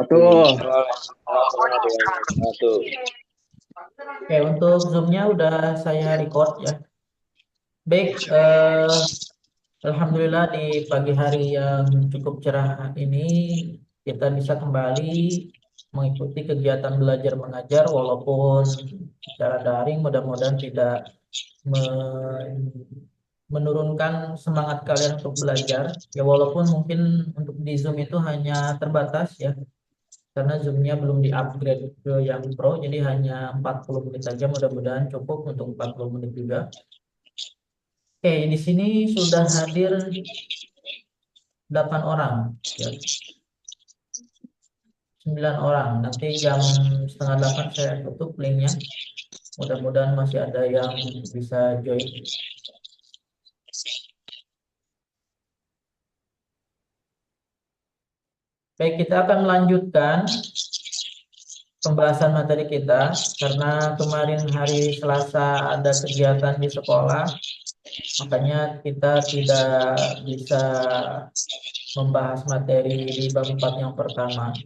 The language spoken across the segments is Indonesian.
Atuh. Satu. Oke, untuk Zoom-nya udah saya record ya. Baik, Alhamdulillah di pagi hari yang cukup cerah ini kita bisa kembali mengikuti kegiatan belajar mengajar walaupun secara daring, mudah-mudahan tidak menurunkan semangat kalian untuk belajar. Ya walaupun mungkin untuk di Zoom itu hanya terbatas ya karena Zoom-nya belum di-upgrade ke yang Pro, jadi hanya 40 menit saja, mudah-mudahan cukup untuk 40 menit juga. Oke, di sini sudah hadir 8 orang, ya, 9 orang. Nanti jam setengah 8 saya tutup linknya. Mudah-mudahan masih ada yang bisa join. Baik, kita akan melanjutkan pembahasan materi kita karena kemarin hari Selasa ada kegiatan di sekolah, makanya kita tidak bisa membahas materi di bab 4 yang pertama.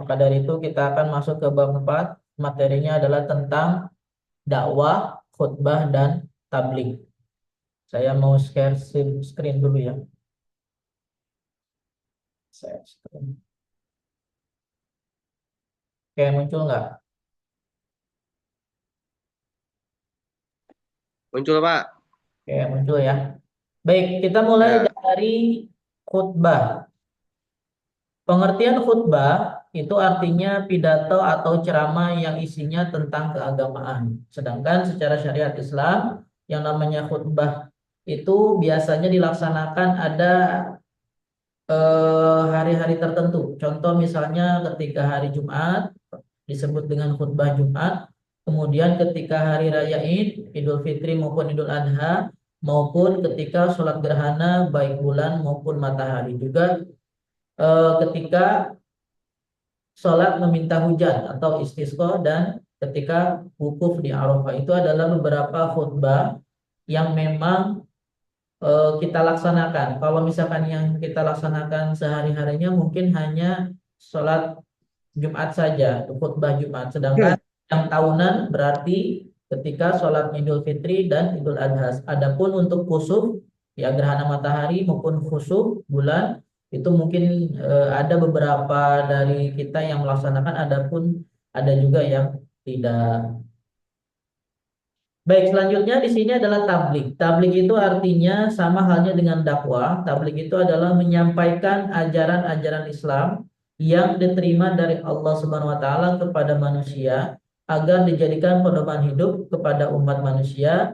Maka dari itu kita akan masuk ke bab 4. Materinya adalah tentang dakwah, khutbah, dan tabligh. Saya mau share screen dulu ya. Share screen. Oke, muncul nggak? Muncul, Pak. Oke, muncul ya. Baik, kita mulai Ya. dari khutbah. Pengertian khutbah itu artinya pidato atau ceramah yang isinya tentang keagamaan. Sedangkan secara syariat Islam, yang namanya khutbah itu biasanya dilaksanakan ada hari-hari tertentu. Contoh misalnya ketika hari Jumat disebut dengan khutbah Jumat. Kemudian ketika hari raya Id, Idul Fitri maupun Idul Adha, maupun ketika sholat gerhana baik bulan maupun matahari. Juga ketika sholat meminta hujan atau istisqa dan ketika wukuf di Arafah. Itu adalah beberapa khutbah yang memang kita laksanakan. Kalau misalkan yang kita laksanakan sehari-harinya mungkin hanya sholat Jumat saja, khutbah Jumat. Sedangkan yang tahunan berarti ketika sholat Idul Fitri dan Idul Adha. Adapun untuk khusuf, ya gerhana matahari maupun khusuf bulan, itu mungkin ada beberapa dari kita yang melaksanakan, adapun ada juga yang tidak. Baik, selanjutnya di sini adalah tablik. Tablik itu artinya sama halnya dengan dakwah. Tablik itu adalah menyampaikan ajaran-ajaran Islam yang diterima dari Allah Subhanahu wa taala kepada manusia agar dijadikan pedoman hidup kepada umat manusia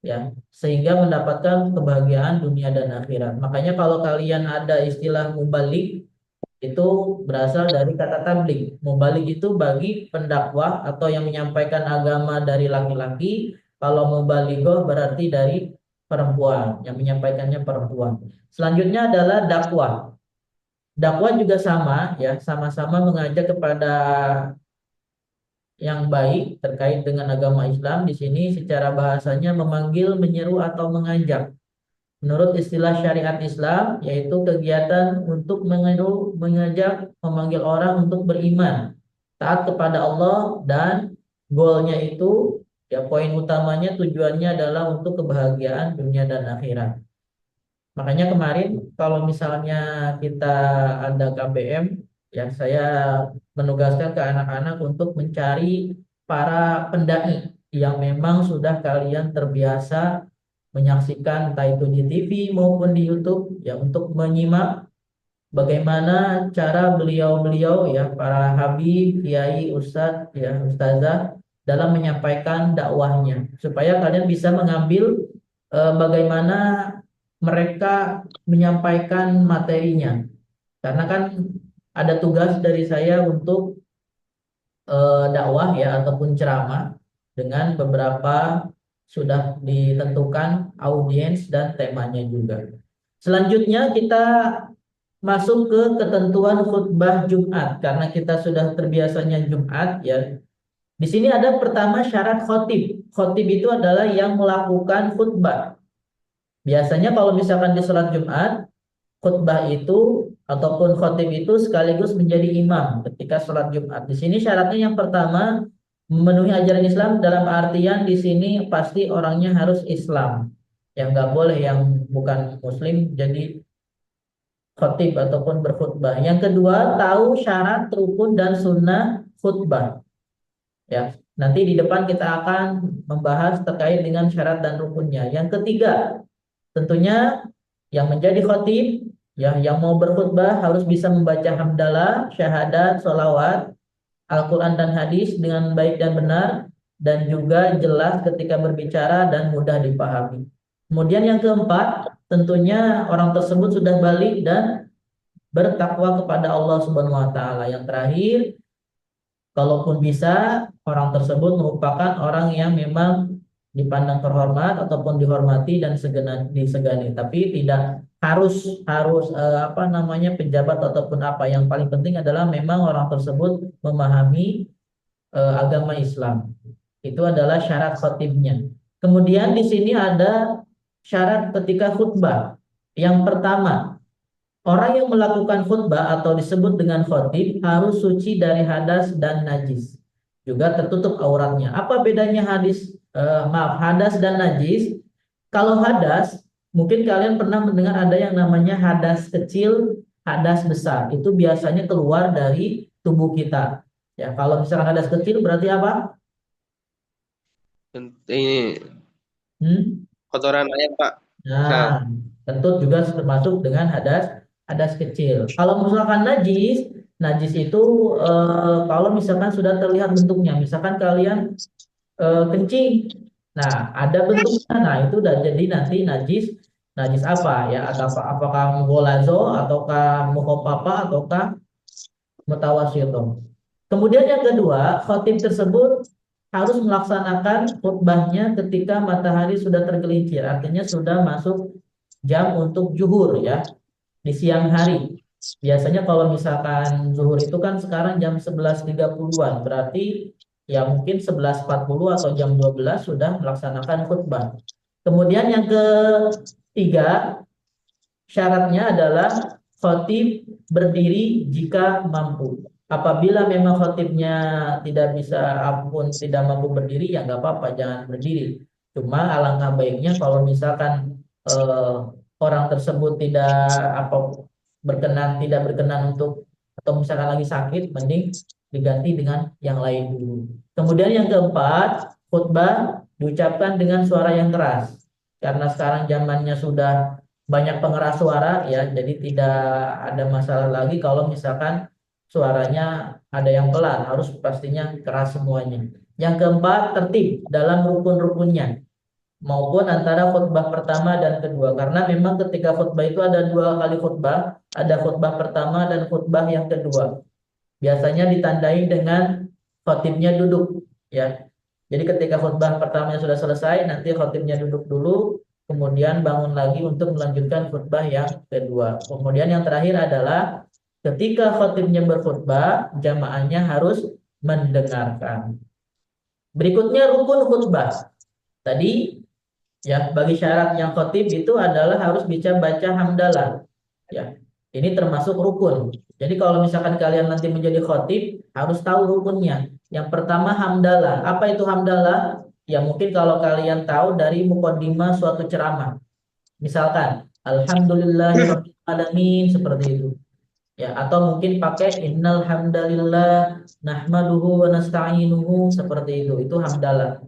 ya, sehingga mendapatkan kebahagiaan dunia dan akhirat. Makanya kalau kalian ada istilah mubalik itu berasal dari kata tablik. Mubalik itu bagi pendakwah atau yang menyampaikan agama dari laki-laki. Kalau mubalighah berarti dari perempuan, yang menyampaikannya perempuan. Selanjutnya adalah dakwah. Dakwah juga sama ya, sama-sama mengajak kepada yang baik terkait dengan agama Islam. Di sini secara bahasanya memanggil, menyeru atau mengajak. Menurut istilah syariat Islam, yaitu kegiatan untuk menyeru, mengajak, memanggil orang untuk beriman, taat kepada Allah, dan goalnya itu, ya poin utamanya tujuannya adalah untuk kebahagiaan dunia dan akhirat. Makanya kemarin kalau misalnya kita ada KBM, ya saya menugaskan ke anak-anak untuk mencari para pendai yang memang sudah kalian terbiasa menyaksikan entah itu di TV maupun di YouTube ya untuk menyimak bagaimana cara beliau-beliau ya para habib, kiai, ustadz ya ustazah dalam menyampaikan dakwahnya supaya kalian bisa mengambil bagaimana mereka menyampaikan materinya karena kan ada tugas dari saya untuk dakwah ya ataupun ceramah dengan beberapa sudah ditentukan audiens dan temanya juga. Selanjutnya kita masuk ke ketentuan khutbah Jumat karena kita sudah terbiasanya Jumat ya. Di sini ada pertama syarat khotib. Khotib itu adalah yang melakukan khutbah. Biasanya kalau misalkan di sholat Jumat, khutbah itu ataupun khotib itu sekaligus menjadi imam ketika sholat Jumat. Di sini syaratnya yang pertama memenuhi ajaran Islam dalam artian di sini pasti orangnya harus Islam. Yang nggak boleh yang bukan Muslim jadi khotib ataupun berkhutbah. Yang kedua tahu syarat, rukun dan sunnah khutbah. Ya, nanti di depan kita akan membahas terkait dengan syarat dan rukunnya. Yang ketiga, tentunya yang menjadi khotib, ya, yang mau berkhutbah harus bisa membaca hamdalah, syahadat, sholawat, Al-Quran dan hadis dengan baik dan benar, dan juga jelas ketika berbicara dan mudah dipahami. Kemudian yang keempat, tentunya orang tersebut sudah balik dan bertakwa kepada Allah Subhanahu wa taala. Yang terakhir, kalaupun bisa, orang tersebut merupakan orang yang memang dipandang terhormat ataupun dihormati dan disegani. Tapi tidak harus harus apa namanya pejabat ataupun apa. Yang paling penting adalah memang orang tersebut memahami agama Islam. Itu adalah syarat khotibnya. Kemudian di sini ada syarat ketika khutbah. Yang pertama, orang yang melakukan khutbah atau disebut dengan khotib harus suci dari hadas dan najis. Juga tertutup auratnya. Apa bedanya hadas dan najis? Kalau hadas, mungkin kalian pernah mendengar ada yang namanya hadas kecil, hadas besar. Itu biasanya keluar dari tubuh kita. Ya, kalau misalkan hadas kecil berarti apa? Ini Hmm? kotoran ayam, Pak. Nah, Nah, tentu juga termasuk dengan hadas hadas kecil. Kalau misalkan najis, najis itu kalau misalkan sudah terlihat bentuknya, misalkan kalian kencing, nah ada bentuknya, nah itu udah jadi nanti najis, najis apa ya? Apakah mughalazo ataukah mukhaffafa ataukah mutawasyithun. Kemudian yang kedua, khatib tersebut harus melaksanakan khutbahnya ketika matahari sudah tergelincir, artinya sudah masuk jam untuk zuhur ya, di siang hari. Biasanya kalau misalkan zuhur itu kan sekarang jam 11.30-an, berarti ya mungkin 11.40 atau jam 12 sudah melaksanakan khutbah. Kemudian yang ketiga, syaratnya adalah khotib berdiri jika mampu. Apabila memang khotibnya tidak bisa ampun tidak mampu berdiri ya nggak apa-apa jangan berdiri. Cuma alangkah baiknya kalau misalkan eh, orang tersebut apa tidak berkenan untuk atau misalkan lagi sakit mending diganti dengan yang lain dulu. Kemudian yang keempat, khutbah diucapkan dengan suara yang keras. Karena sekarang zamannya sudah banyak pengeras suara ya, jadi tidak ada masalah lagi kalau misalkan suaranya ada yang pelan, harus pastinya keras semuanya. Yang keempat, tertib dalam rukun-rukunnya maupun antara khutbah pertama dan kedua. Karena memang ketika khutbah itu ada dua kali khutbah, ada khutbah pertama dan khutbah yang kedua. Biasanya ditandai dengan khotibnya duduk ya. Jadi ketika khutbah pertamanya sudah selesai, nanti khotibnya duduk dulu, kemudian bangun lagi untuk melanjutkan khutbah yang kedua. Kemudian yang terakhir adalah ketika khotibnya berkhutbah, jamaahnya harus mendengarkan. Berikutnya rukun khutbah. Tadi ya bagi syarat yang khotib itu adalah harus bisa baca hamdalah. Ya, ini termasuk rukun. Jadi kalau misalkan kalian nanti menjadi khotib, harus tahu rukunnya. Yang pertama hamdalah. Apa itu hamdalah? Ya mungkin kalau kalian tahu dari mukaddimah suatu ceramah. Misalkan, Alhamdulillahirabbil alamin seperti itu. Ya, atau mungkin pakai innal hamdalillah nahmaduhu wa nasta'inuhu seperti itu. Itu hamdalah.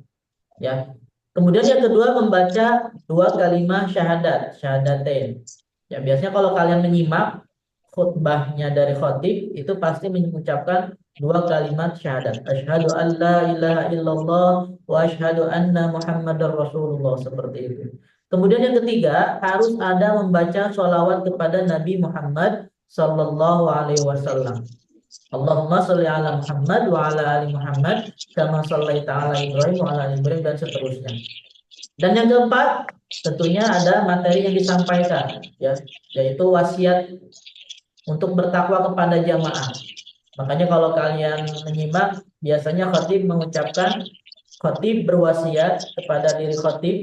Ya. Kemudian yang kedua membaca dua kalimat syahadat, syahadatain. Ya, biasanya kalau kalian menyimak khutbahnya dari khotib itu pasti mengucapkan dua kalimat syahadat. Asyhadu an la ilaha illallah wa asyhadu anna Muhammadar Rasulullah seperti itu. Kemudian yang ketiga harus ada membaca sholawat kepada Nabi Muhammad Sallallahu Alaihi Wasallam. Allahumma sholli ala Muhammad wa ala ali Muhammad kama shallaita ala Ibrahim wa ala ali Ibrahim dan seterusnya. Dan yang keempat, tentunya ada materi yang disampaikan ya, yaitu wasiat untuk bertakwa kepada jamaah. Makanya kalau kalian menyimak, biasanya khatib mengucapkan, khatib berwasiat kepada diri khatib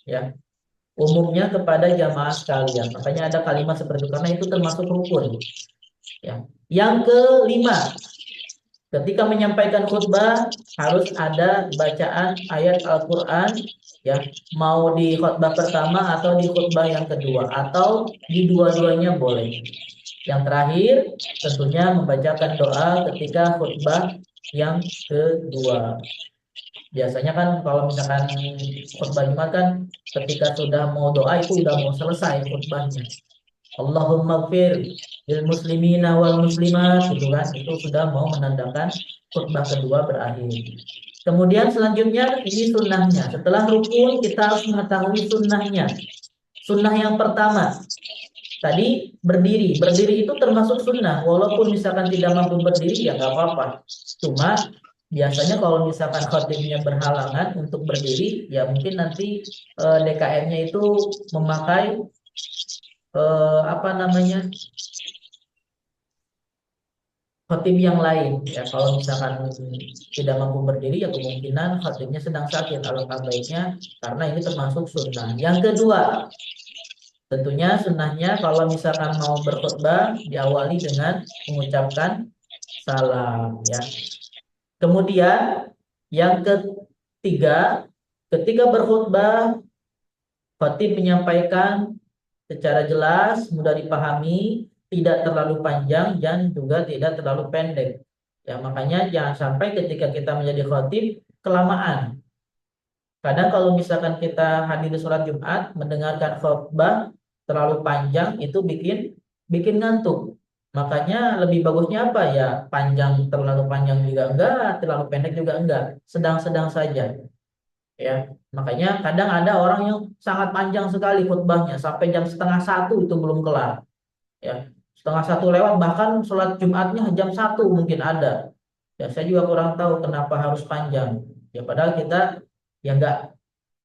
ya. umumnya kepada jamaah sekalian. Makanya ada kalimat seperti itu karena itu termasuk rukun. Ya. Yang kelima, ketika menyampaikan khutbah harus ada bacaan ayat Al-Qur'an, ya, mau di khutbah pertama atau di khutbah yang kedua atau di dua-duanya boleh. Yang terakhir tentunya membacakan doa ketika khutbah yang kedua. Biasanya kan kalau misalkan khutbah Jumat kan ketika sudah mau doa itu udah mau selesai khutbahnya. Allahumma gfir lil muslimina wal muslimat gitu kan. Itu sudah mau menandakan khutbah kedua berakhir. Kemudian selanjutnya ini sunnahnya. Setelah rukun kita harus mengetahui sunnahnya. Sunnah yang pertama tadi berdiri. Berdiri itu termasuk sunnah. Walaupun misalkan tidak mampu berdiri ya nggak apa-apa. Cuma biasanya kalau misalkan khotibnya berhalangan untuk berdiri, ya mungkin nanti DKM-nya itu memakai apa namanya khotib yang lain. Ya kalau misalkan tidak mampu berdiri, ya kemungkinan khotibnya sedang sakit. Alangkah baiknya karena ini termasuk sunnah. Yang kedua, tentunya sunnahnya kalau misalkan mau berkhutbah diawali dengan mengucapkan salam ya. Kemudian yang ketiga, ketika berkhutbah khatib menyampaikan secara jelas, mudah dipahami, tidak terlalu panjang dan juga tidak terlalu pendek. Ya, makanya jangan sampai ketika kita menjadi khatib kelamaan. Kadang kalau misalkan kita hadir di sholat Jumat, mendengarkan khutbah terlalu panjang itu bikin bikin ngantuk. Makanya lebih bagusnya apa ya? Panjang terlalu panjang juga enggak, terlalu pendek juga enggak, sedang-sedang saja. Ya, makanya kadang ada orang yang sangat panjang sekali khutbahnya sampai jam setengah satu itu belum kelar. Ya, setengah satu lewat bahkan sholat Jumatnya jam satu mungkin ada. Ya, saya juga kurang tahu kenapa harus panjang. Ya, padahal kita ya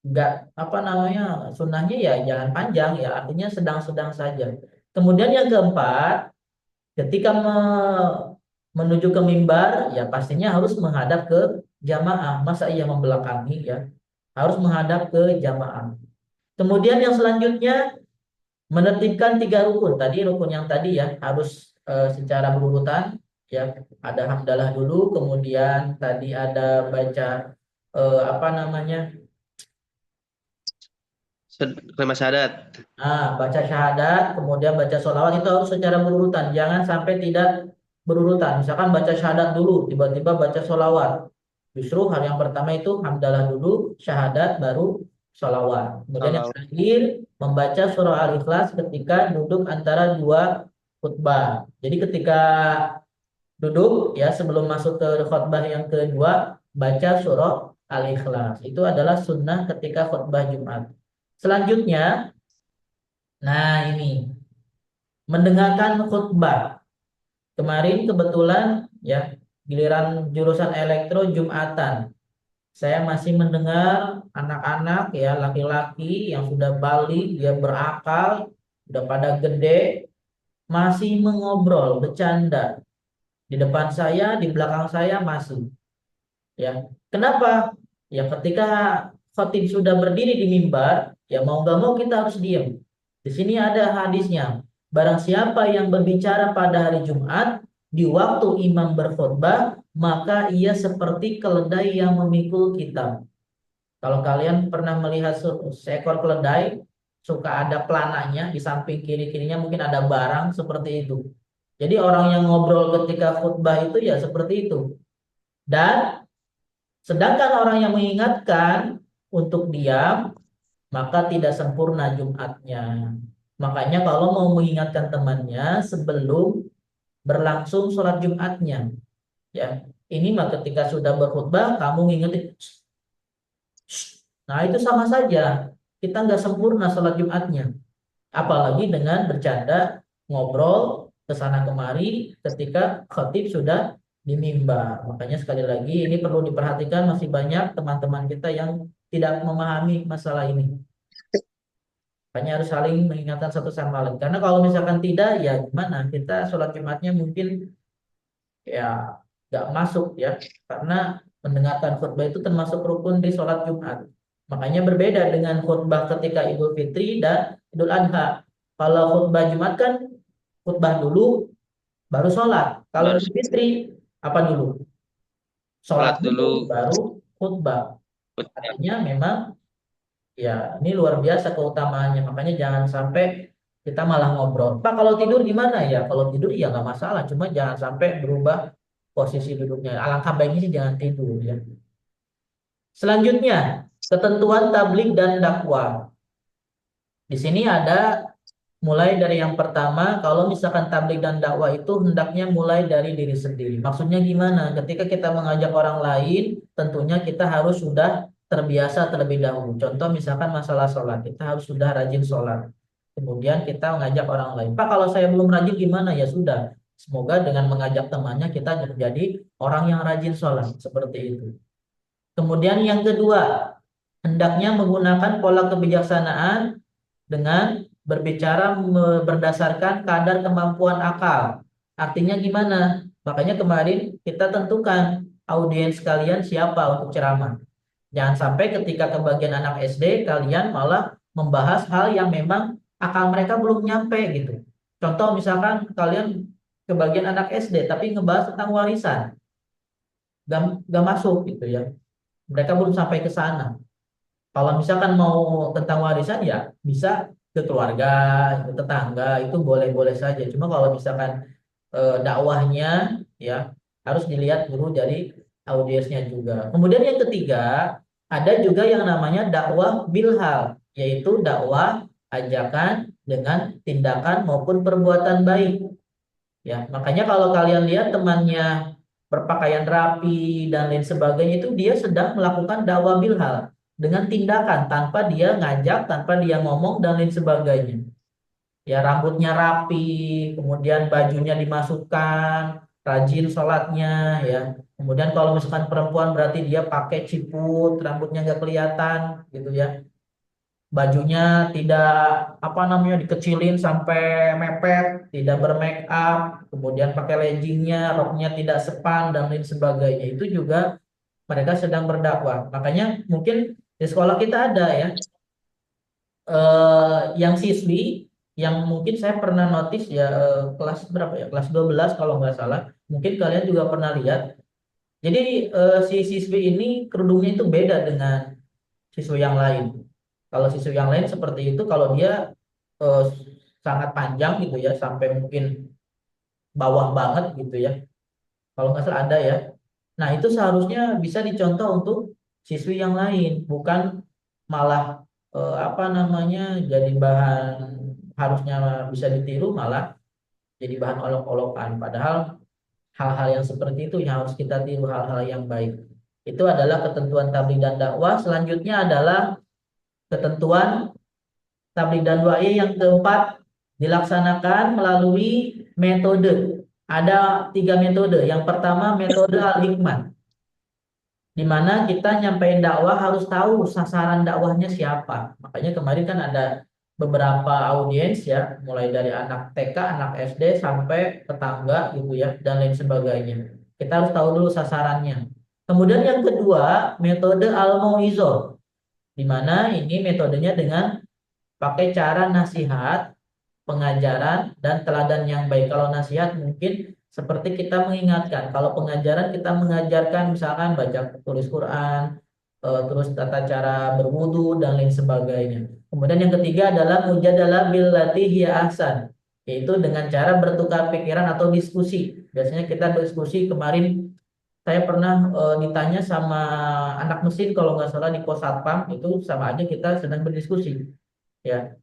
nggak apa namanya sunnahnya ya jangan panjang ya artinya sedang-sedang saja. Kemudian yang keempat, ketika menuju ke mimbar ya pastinya harus menghadap ke jamaah. Masa ia membelakangi ya harus menghadap ke jamaah. Kemudian yang selanjutnya menertibkan tiga rukun. Tadi rukun yang tadi ya harus secara berurutan ya ada hamdalah dulu, kemudian tadi ada baca apa namanya Kalimat syahadat. baca syahadat, kemudian baca sholawat itu harus secara berurutan. Jangan sampai tidak berurutan. Misalkan baca syahadat dulu, tiba-tiba baca sholawat. Justru hal yang pertama itu hamdalah dulu, syahadat, baru sholawat. Kemudian yang Kalau terakhir, membaca surah Al-Ikhlas ketika duduk antara dua khutbah. Jadi ketika duduk ya sebelum masuk ke khutbah yang kedua, baca surah Al-Ikhlas. Itu adalah sunnah ketika khutbah Jumat. Selanjutnya, nah ini mendengarkan khutbah. Kemarin kebetulan ya giliran jurusan elektro Jumatan. Saya masih mendengar anak-anak ya laki-laki yang sudah balik, dia berakal, sudah pada gede, masih mengobrol, bercanda. Di depan saya, di belakang saya masih. Ya, kenapa? Ya ketika khatib sudah berdiri di mimbar, ya mau gak mau kita harus diam. Di sini ada hadisnya. Barang siapa yang berbicara pada hari Jumat di waktu imam berkhutbah, maka ia seperti keledai yang memikul kitab. Kalau kalian pernah melihat seekor keledai, suka ada pelananya di samping kiri-kirinya mungkin ada barang seperti itu. Jadi orang yang ngobrol ketika khutbah itu ya seperti itu. Dan sedangkan orang yang mengingatkan untuk diam, maka tidak sempurna Jumatnya. Makanya kalau mau mengingatkan temannya sebelum berlangsung sholat Jumatnya, ya ini mah ketika sudah berkhutbah kamu ngingetin, nah itu sama saja kita nggak sempurna sholat Jumatnya. Apalagi dengan bercanda, ngobrol ke sana kemari ketika khatib sudah di mimbar. Makanya sekali lagi ini perlu diperhatikan masih banyak teman-teman kita yang tidak memahami masalah ini. Makanya harus saling mengingatkan satu sama lain. Karena kalau misalkan tidak, ya gimana? Kita sholat Jumatnya mungkin ya nggak masuk ya. Karena mendengarkan khutbah itu termasuk rukun di sholat Jumat. Makanya berbeda dengan khutbah ketika Idul Fitri dan Idul Adha. Kalau khutbah Jumat kan khutbah dulu baru sholat. Kalau Baru Idul Fitri apa dulu? Sholat sholat dulu dulu. baru khutbah. Khutbah. Artinya memang ya ini luar biasa keutamaannya. Makanya jangan sampai kita malah ngobrol. Pak kalau tidur gimana ya? Kalau tidur ya nggak masalah. Cuma jangan sampai berubah posisi duduknya. Alangkah baiknya sih jangan tidur ya. Selanjutnya ketentuan tablik dan dakwah. Di sini ada mulai dari yang pertama, kalau misalkan tablik dan dakwah itu hendaknya mulai dari diri sendiri. Maksudnya gimana? Ketika kita mengajak orang lain, tentunya kita harus sudah terbiasa terlebih dahulu. Contoh misalkan masalah sholat, kita harus sudah rajin sholat. Kemudian kita mengajak orang lain. Pak, kalau saya belum rajin gimana? Ya sudah. Semoga dengan mengajak temannya kita menjadi orang yang rajin sholat. Seperti itu. Kemudian yang kedua, hendaknya menggunakan pola kebijaksanaan dengan berbicara berdasarkan kadar kemampuan akal. Artinya gimana? Makanya kemarin kita tentukan audiens kalian siapa untuk ceramah. Jangan sampai ketika kebagian anak SD kalian malah membahas hal yang memang akal mereka belum nyampe gitu. Contoh misalkan kalian kebagian anak SD tapi ngebahas tentang warisan, gak masuk gitu ya. Mereka belum sampai ke sana. Kalau misalkan mau tentang warisan ya bisa ke keluarga, ke tetangga itu boleh-boleh saja. Cuma kalau misalkan dakwahnya ya harus dilihat dulu dari audiensnya juga. Kemudian yang ketiga ada juga yang namanya dakwah bilhal, yaitu dakwah ajakan dengan tindakan maupun perbuatan baik. Ya, makanya kalau kalian lihat temannya berpakaian rapi dan lain sebagainya itu dia sedang melakukan dakwah bilhal dengan tindakan tanpa dia ngajak, tanpa dia ngomong dan lain sebagainya. Ya, rambutnya rapi, kemudian bajunya dimasukkan, rajin sholatnya, ya. Kemudian kalau misalkan perempuan berarti dia pakai ciput, rambutnya nggak kelihatan, gitu ya. Bajunya tidak apa namanya dikecilin sampai mepet, tidak bermake up, kemudian pakai leggingnya, roknya tidak sepan dan lain sebagainya. Itu juga mereka sedang berdakwah. Makanya mungkin di sekolah kita ada ya yang siswi yang mungkin saya pernah notice ya kelas berapa ya? Kelas 12 kalau nggak salah. Mungkin kalian juga pernah lihat. Jadi si siswi ini kerudungnya itu beda dengan siswa yang lain. Kalau siswa yang lain seperti itu, kalau dia eh, sangat panjang gitu ya, sampai mungkin bawah banget gitu ya. Kalau nggak salah ada ya. Nah itu seharusnya bisa dicontoh untuk siswi yang lain, bukan malah apa namanya jadi bahan harusnya bisa ditiru malah jadi bahan olok-olokan. Padahal hal-hal yang seperti itu yang harus kita tiru hal-hal yang baik. Itu adalah ketentuan tabligh dan dakwah. Selanjutnya adalah ketentuan tabligh dan dakwah yang keempat dilaksanakan melalui metode. Ada tiga metode. Yang pertama metode al-hikmah, di mana kita nyampein dakwah harus tahu sasaran dakwahnya siapa. Makanya kemarin kan ada beberapa audiens ya, mulai dari anak TK, anak SD sampai tetangga gitu ya, dan lain sebagainya. Kita harus tahu dulu sasarannya. Kemudian yang kedua, metode al-mauizah, di mana ini metodenya dengan pakai cara nasihat, pengajaran, dan teladan yang baik. Kalau nasihat mungkin seperti kita mengingatkan. Kalau pengajaran kita mengajarkan misalkan baca tulis Quran, terus tata cara berwudu dan lain sebagainya. Kemudian yang ketiga adalah mujadalah billati hiya ahsan, yaitu dengan cara bertukar pikiran atau diskusi. Biasanya kita diskusi kemarin saya pernah ditanya sama anak mesin kalau nggak salah di pos satpam itu sama aja kita sedang berdiskusi. Ya,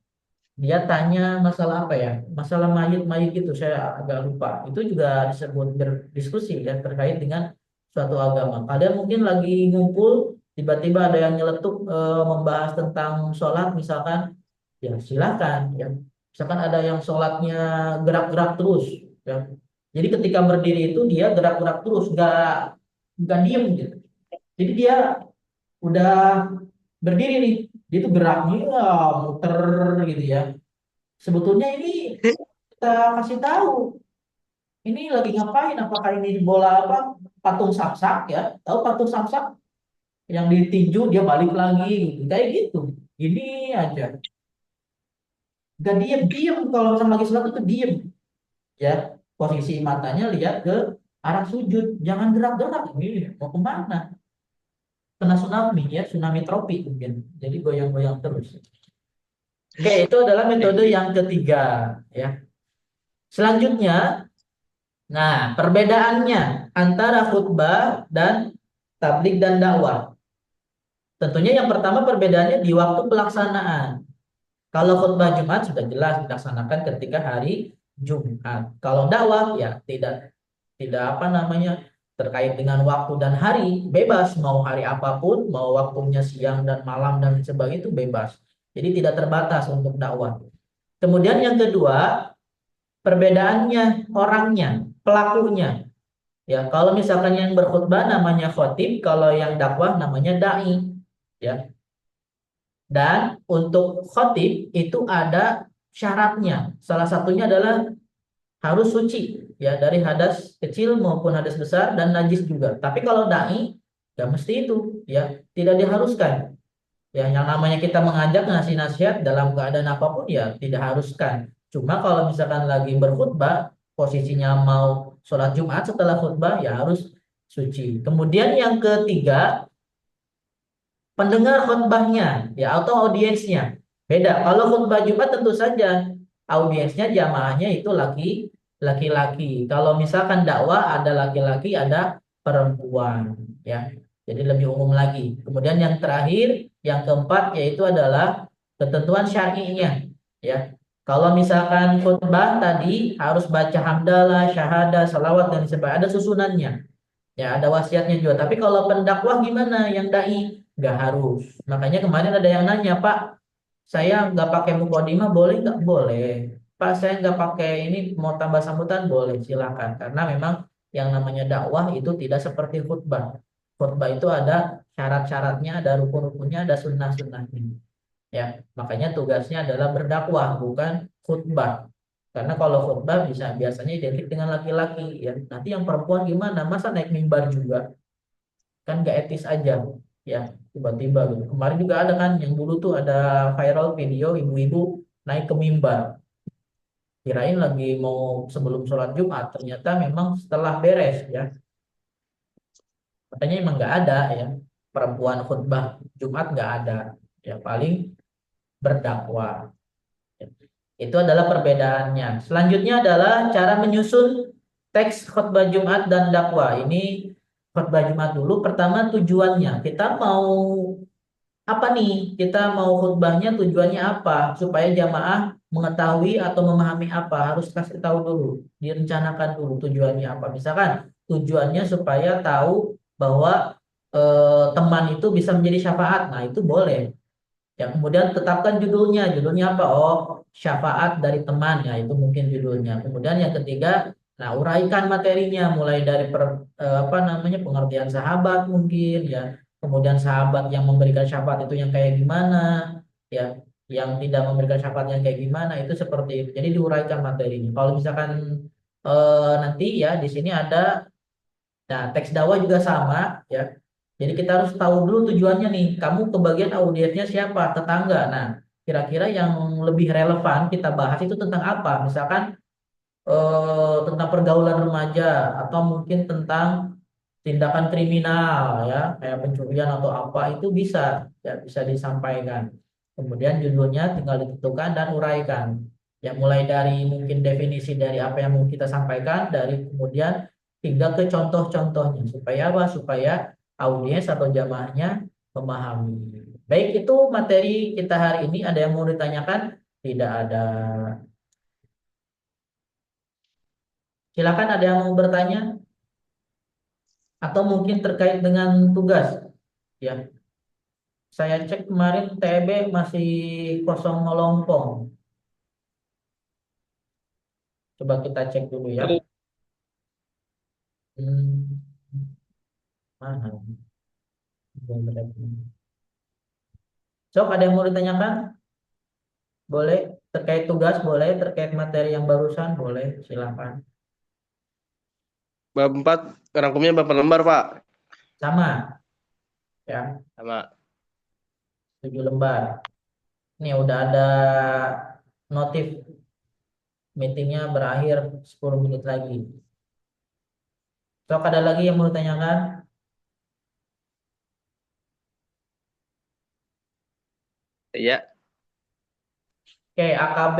dia tanya masalah apa ya? Masalah mayit-mayit gitu, saya agak lupa. Itu juga disebut berdiskusi ya terkait dengan suatu agama. Kadang mungkin lagi ngumpul, tiba-tiba ada yang nyeletuk membahas tentang sholat misalkan, ya silakan ya. Misalkan ada yang sholatnya gerak-gerak terus, ya. Jadi ketika berdiri itu dia gerak-gerak terus, nggak diem gitu. Jadi dia udah berdiri nih, dia tuh geraknya ya, muter gitu ya. Sebetulnya ini kita kasih tahu, ini lagi ngapain? Apakah ini bola apa? Patung samsak ya? Tahu patung samsak? yang ditinju dia balik lagi gitu. Kayak gitu. Ini aja. Gak diem, diem kalau misalnya lagi sholat itu diem ya. Posisi matanya lihat ke arah sujud, jangan gerak-gerak. Ini mau kemana? Kena tsunami ya, tsunami tropik mungkin. Jadi goyang-goyang terus. Oke, itu adalah metode Oke. yang ketiga ya. Selanjutnya, nah perbedaannya antara khutbah dan tabligh dan dakwah. Tentunya yang pertama perbedaannya di waktu pelaksanaan. Kalau khutbah Jumat sudah jelas dilaksanakan ketika hari Jumat. Kalau dakwah ya tidak tidak apa namanya terkait dengan waktu dan hari bebas mau hari apapun mau waktunya siang dan malam dan sebagainya itu bebas. Jadi tidak terbatas untuk dakwah. Kemudian yang kedua perbedaannya orangnya, pelakunya. Ya, kalau misalkan yang berkhutbah namanya khotib, kalau yang dakwah namanya dai. Ya, dan untuk khotib itu ada syaratnya. Salah satunya adalah harus suci ya dari hadas kecil maupun hadas besar dan najis juga. Tapi kalau dai ya mesti itu ya tidak diharuskan. Ya yang namanya kita mengajak ngasih nasihat dalam keadaan apapun ya tidak haruskan. Cuma kalau misalkan lagi berkhutbah posisinya mau sholat Jumat setelah khutbah ya harus suci. Kemudian yang ketiga pendengar khutbahnya ya atau audiensnya beda. Kalau khutbah Jumat tentu saja audiensnya jamaahnya itu laki-laki. Kalau misalkan dakwah ada laki-laki ada perempuan ya. Jadi lebih umum lagi. Kemudian yang terakhir yang keempat yaitu adalah ketentuan syar'inya ya. Kalau misalkan khutbah tadi harus baca hamdalah, syahadah, salawat dan sebagainya ada susunannya. Ya, ada wasiatnya juga. Tapi kalau pendakwah gimana? Yang dai nggak harus. Makanya kemarin ada yang nanya, Pak, saya nggak pakai mukadimah boleh nggak? Boleh. Pak, saya nggak pakai ini mau tambah sambutan boleh, silakan. Karena memang yang namanya dakwah itu tidak seperti khutbah. Khutbah itu ada syarat-syaratnya, ada rukun-rukunnya, ada sunnah-sunnahnya. Ya, makanya tugasnya adalah berdakwah, bukan khutbah. Karena kalau khutbah bisa biasanya identik dengan laki-laki ya. Nanti yang perempuan gimana? Masa naik mimbar juga? Kan gak etis aja. Ya, tiba-tiba gitu. Kemarin juga ada kan yang dulu tuh ada viral video ibu-ibu naik ke mimbar. Kirain lagi mau sebelum sholat Jumat, ternyata memang setelah beres ya. Katanya emang nggak ada ya. Perempuan khutbah Jumat nggak ada. Ya paling berdakwah. Itu adalah perbedaannya. Selanjutnya adalah cara menyusun teks khutbah Jumat dan dakwah. Ini khutbah Jumat dulu. Pertama tujuannya. Kita mau apa nih? Kita mau khutbahnya tujuannya apa? Supaya jamaah mengetahui atau memahami apa. Harus kasih tahu dulu. Direncanakan dulu tujuannya apa. Misalkan tujuannya supaya tahu bahwa teman itu bisa menjadi syafaat. Nah itu boleh. Ya, kemudian tetapkan judulnya. Judulnya apa? Oh, syafaat dari teman. Ya, itu mungkin judulnya. Kemudian yang ketiga, nah uraikan materinya mulai dari apa namanya pengertian sahabat mungkin ya. Kemudian sahabat yang memberikan syafaat itu yang kayak gimana? Ya, yang tidak memberikan syafaat yang kayak gimana itu seperti itu. Jadi diuraikan materinya. Kalau misalkan nanti ya di sini ada nah, teks dakwah juga sama ya. Jadi kita harus tahu dulu tujuannya nih. Kamu ke bagian audiensnya siapa? Tetangga. Nah, kira-kira yang lebih relevan kita bahas itu tentang apa? Misalkan tentang pergaulan remaja atau mungkin tentang tindakan kriminal ya, kayak pencurian atau apa itu bisa ya bisa disampaikan. Kemudian judulnya tinggal ditentukan dan uraikan. Ya mulai dari mungkin definisi dari apa yang mau kita sampaikan, dari kemudian hingga ke contoh-contohnya supaya apa? Supaya audiens atau jamaahnya memahami. Baik itu materi kita hari ini. Ada yang mau ditanyakan? Tidak ada. Silakan ada yang mau bertanya atau mungkin terkait dengan tugas. Ya, saya cek kemarin TB masih kosong melompong. Coba kita cek dulu ya. Hmm, mana? Sok, ada yang mau ditanyakan? Boleh. Terkait tugas, boleh. Terkait materi yang barusan, boleh. Silakan. Bab 4 rangkumnya berapa lembar, Pak? Sama. ya, Sama. 7 lembar. Ini udah ada notif meetingnya berakhir 10 menit lagi. Sok ada lagi yang mau ditanyakan? Ya. Oke, AKB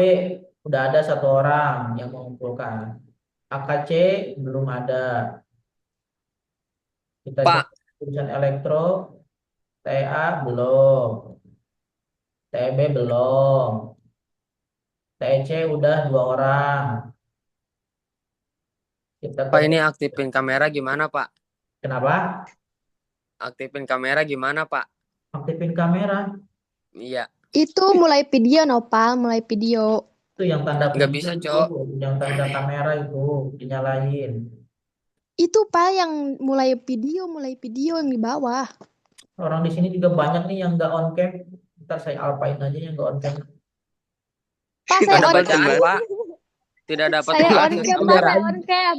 udah ada 1 orang yang mengumpulkan. AKC belum ada. Kita coba Pak, jurusan elektro, TA belum, TB belum, TC udah 2 orang. Kita ke Pak ini aktifin kamera gimana, Pak? Kenapa? Aktifin kamera gimana, Pak? Aktifin kamera. Iya, Itu mulai video, Nopal, mulai video. Itu yang tanda nggak video bisa, itu, Cok. yang tanda kamera itu dinyalain. Itu, Pak, yang mulai video yang di bawah. Orang di sini juga banyak nih yang nggak on cam. Ntar saya alpain aja yang nggak on cam. Pak, Nggak saya ada on cam. bacaan, Pak. Tidak dapat Saya on akses cam, Pak, kamera. saya on cam.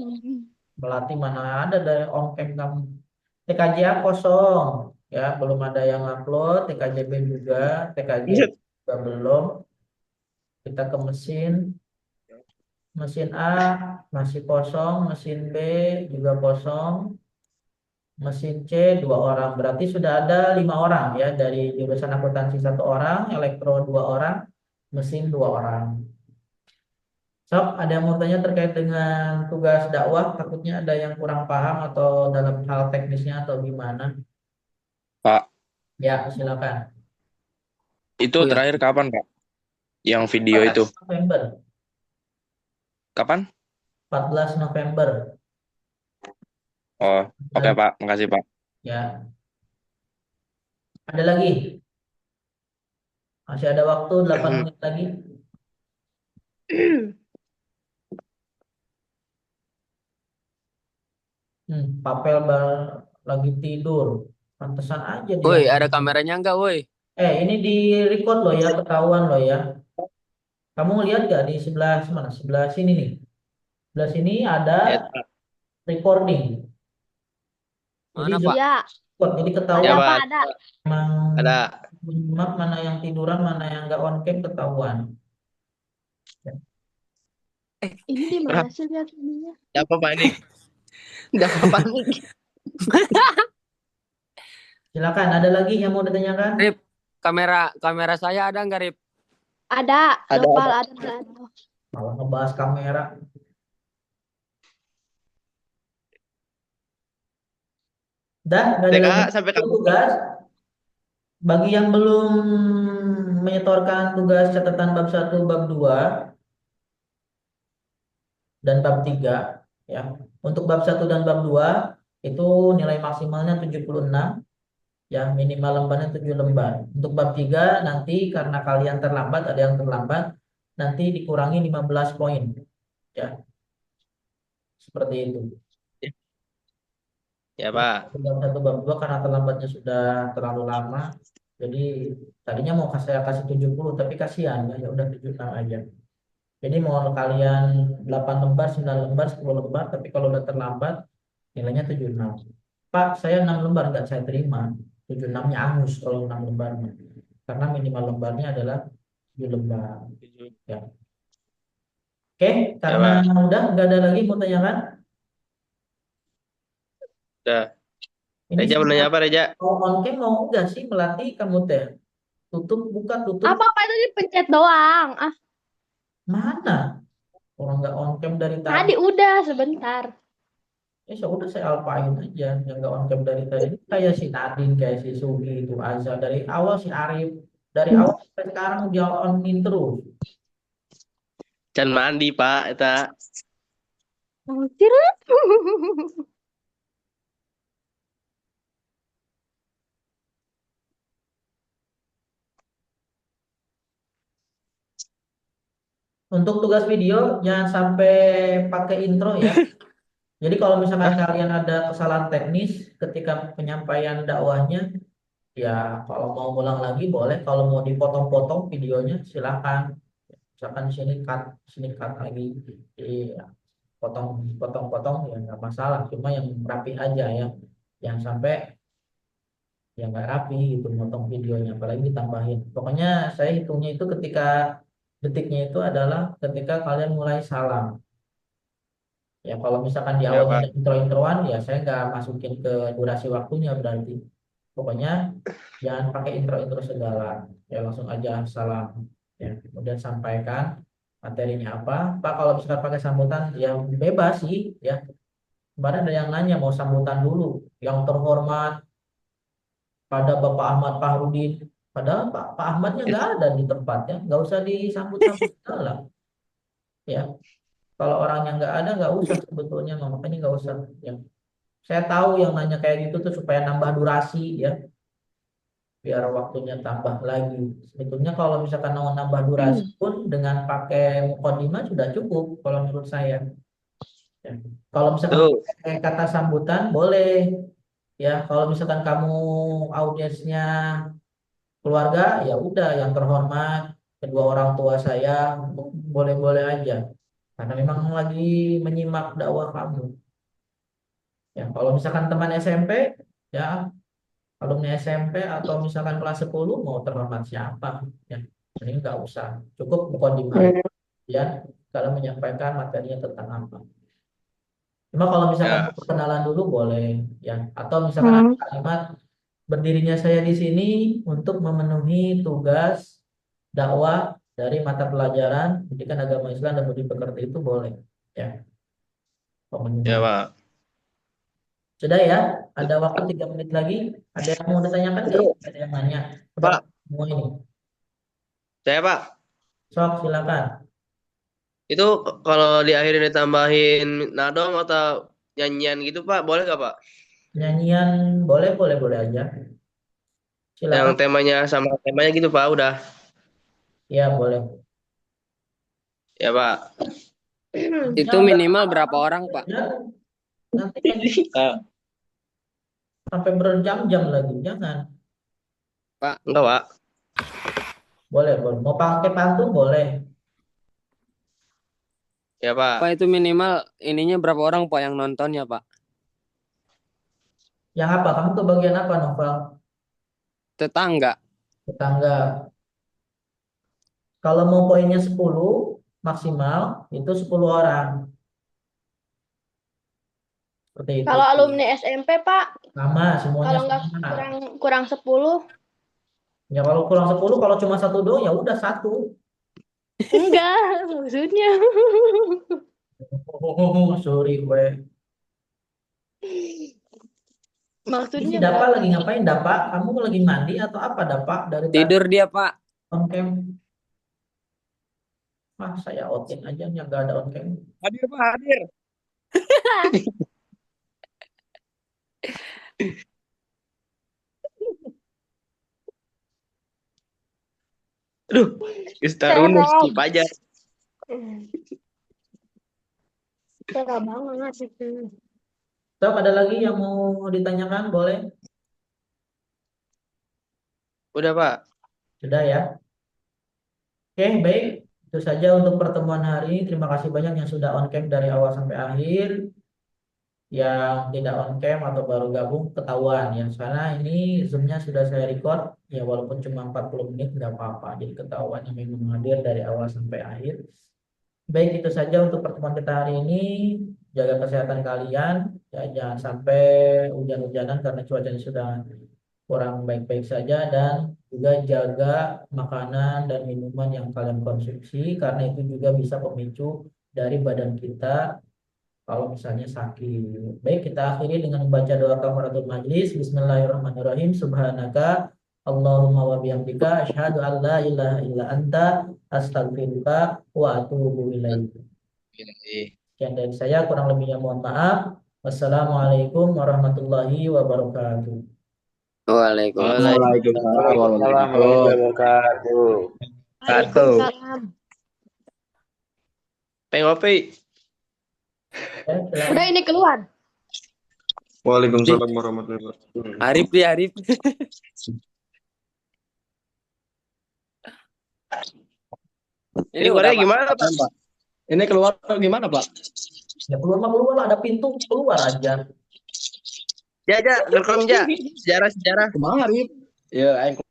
Berarti mana ada dari on cam kamu. TKJA kosong, ya belum ada yang upload. TKJB juga, TKJ juga belum. Kita ke mesin. Mesin A masih kosong, mesin B juga kosong, mesin C 2 orang. Berarti sudah ada 5 orang ya dari jurusan akuntansi 1 orang, elektro 2 orang, mesin 2 orang. Sob, ada yang mau tanya terkait dengan tugas dakwah? Takutnya ada yang kurang paham atau dalam hal teknisnya atau gimana? Pak, Ya, silakan. itu Oh ya, terakhir kapan, Pak? Yang video itu. 14 November, Kapan? 14 November. Oh, oke, Pak. Makasih, Pak. Ya, ada lagi? Masih ada waktu 8 menit lagi. Papel lagi tidur. Pantesan aja dia. woi, ada kameranya nggak, woi? Ini di record loh ya, ketahuan loh ya. Kamu lihat gak di sebelah mana? Sebelah sini nih. Sebelah sini ada Ya, recording. Jadi Mana, Pak? Ya, record, jadi ada, ketahuan Pak, Pak. ada. memang Ada. menyimak mana yang tiduran, mana yang nggak on cam ketahuan. Ini di mana sih lihat ininya? Apa Pak ini? Nggak apa-apa nih. Silakan, ada lagi yang mau ditanyakan? Rip, kamera saya ada nggak, Rip? Ada, Ada, Nopal, ada. Malah ngebahas kamera. Dan nggak ada TK lagi sampai kapan? tugas. Bagi yang belum menyetorkan tugas catatan bab 1, bab 2 dan bab 3 ya. Untuk bab 1 dan bab 2 itu nilai maksimalnya 76 ya, minimal lembarnya 7 lembar. Untuk bab 3 nanti karena kalian terlambat, ada yang terlambat, nanti dikurangi 15 poin ya. Seperti itu. Ya Pak. Bab 1 bab 2 karena terlambatnya sudah terlalu lama. Jadi tadinya mau saya kasih 70 tapi kasihan ya, ya udah 76 aja. Jadi mau kalian 8 lembar, 9 lembar, 10 lembar, tapi kalau udah terlambat nilainya 76. Pak, saya 6 lembar nggak saya terima. 76-nya angus kalau 6 lembarnya. Karena minimal lembarnya adalah 7 lembar. Ya. Oke, Ya karena Pak. udah nggak ada lagi mau tanyakan. Udah. Ini Reja mau nanya apa Reja? mau on cam mau enggak sih melatih kamu teh? Tutup, buka, tutup. Apa-apa tadi pencet doang. Ah, Mana? Orang nggak on cam dari tadi. tadi udah sebentar. Udah saya alpain aja yang nggak on cam dari tadi. Ini kayak si Nadine, kayak si Sugi itu Azza dari awal si Arif dari awal sampai sekarang dia onin terus. Can mandi Pak, eta. Oh, Ciret. Untuk tugas video jangan sampai pakai intro ya. Jadi kalau misalkan kalian ada kesalahan teknis ketika penyampaian dakwahnya, ya kalau mau ulang lagi boleh. Kalau mau dipotong-potong videonya silakan. Misalkan sini cut lagi, iya, potong-potong ya nggak masalah. Cuma yang rapi aja ya, yang sampai ya nggak rapi gitu motong videonya, apalagi ditambahin. Pokoknya saya hitungnya itu ketika detiknya itu adalah ketika kalian mulai salam. Ya kalau misalkan di Ya awalnya Pak. ada intro-introan, ya saya nggak masukin ke durasi waktunya berarti. Pokoknya jangan pakai intro-intro segala, ya langsung aja salam. Ya kemudian sampaikan materinya apa. Pak kalau misalkan pakai sambutan, ya bebas sih. Ya kemarin ada yang nanya mau sambutan dulu, yang terhormat pada Bapak Ahmad Fahrudin. Padahal Pak Ahmadnya nggak ada di tempatnya, nggak usah disambut-sambut segala. Ya, kalau orangnya nggak ada, nggak usah sebetulnya, makanya nggak usah. Ya, saya tahu yang nanya kayak gitu tuh supaya nambah durasi, ya, biar waktunya tambah lagi. Sebetulnya kalau misalkan mau nambah durasi pun dengan pakai mukadimah sudah cukup, kalau menurut saya. Ya. Kalau misalkan Tuh. pakai kata sambutan boleh, ya. Kalau misalkan kamu audiensnya keluarga, ya udah yang terhormat kedua orang tua saya, boleh-boleh aja karena memang lagi menyimak dakwah kamu. Ya kalau misalkan teman SMP, ya alumni SMP atau misalkan kelas 10 mau terhormat siapa, ya ini nggak usah, cukup mukadimah aja, ya kalau menyampaikan materinya tentang apa. Cuma kalau misalkan Ya. perkenalan dulu boleh, ya, atau misalkan ada kalimat berdirinya saya di sini untuk memenuhi tugas dakwah dari mata pelajaran pendidikan agama Islam dan budi pekerti, itu boleh, ya, Ya pemenuhan. Pak. Sudah ya, ada waktu 3 menit lagi. Ada yang mau ditanyakan nggak? Itu Ada yang nanya? Udah Pak, semua ini. saya Pak. Sok silakan. Itu kalau di akhirin ditambahin nadom atau nyanyian gitu Pak, boleh nggak Pak? Nyanyian boleh, boleh, boleh aja. Yang Silakan. temanya sama temanya gitu Pak, udah. Ya boleh. Ya Pak. Itu Jangan minimal berapa berlama-lama, orang, Pak? ya. Nanti nyanyi Ah, sampai berjam-jam lagi. Jangan. Pak, enggak Pak. Boleh, boleh. Mau pakai pantun boleh. Ya Pak Pak. itu minimal ininya berapa orang, Pak, yang nontonnya, Pak? Yang apa? Kamu ke bagian apa, Novel? Tetangga. Tetangga. Kalau mau poinnya 10 maksimal, itu 10 orang. Seperti itu. Kalau alumni SMP, Pak, Sama, semuanya kalau nggak sama. kurang kurang 10, Ya kalau kurang 10, kalau cuma satu doang ya udah satu. enggak, maksudnya. Oh, sorry gue. Ini si Maksudnya Dapa berapa? lagi ngapain, Dapa? Kamu lagi mandi atau apa, Dapa? Dari tadi Tidur dia, Pak. on cam. Ah, saya outin aja yang nggak ada on cam. Hadir Pak, hadir. Aduh, Istarunus Serem. skip aja. Serem banget itu. Sok, ada lagi yang mau ditanyakan? Boleh? Udah Pak. Sudah ya. Oke, baik. Itu saja untuk pertemuan hari ini. Terima kasih banyak yang sudah on cam dari awal sampai akhir. Yang tidak on cam atau baru gabung ketahuan ya, karena ini zoomnya sudah saya record ya, walaupun cuma 40 menit nggak apa-apa, jadi ketahuan yang memang hadir dari awal sampai akhir. Baik, itu saja untuk pertemuan kita hari ini. Jaga kesehatan kalian ya, jangan sampai hujan-hujanan karena cuacanya sudah kurang baik-baik saja, dan juga jaga makanan dan minuman yang kalian konsumsi karena itu juga bisa pemicu dari badan kita kalau misalnya sakit. Baik, kita akhiri dengan membaca doa kafaratul majlis. Bismillahirrahmanirrahim. Subhanaka Allahumma wa bihamdika asyhadu an la ilaha illa anta astaghfiruka wa atubu ilaik. Sekian dari saya, kurang lebihnya mohon maaf. Wassalamualaikum warahmatullahi wabarakatuh. Waalaikumsalam. Waalaikumsalam Waalaikumsalam warahmatullahi warahmatullahi wabarakatuh. wabarakatuh. Waalaikumsalam. Pengen ngopi. Ya, silakan. Udah ini keluar. Waalaikumsalam warahmatullahi wabarakatuh. Arif dia, Arif. Ini Ini udah, keluarnya Pak. gimana Pak? Ini keluar gimana Pak? Ya keluar mah keluar lah, ada pintu keluar aja. Ja, rekam Ja. Sejarah-sejarah. Kemarin. Ya, aing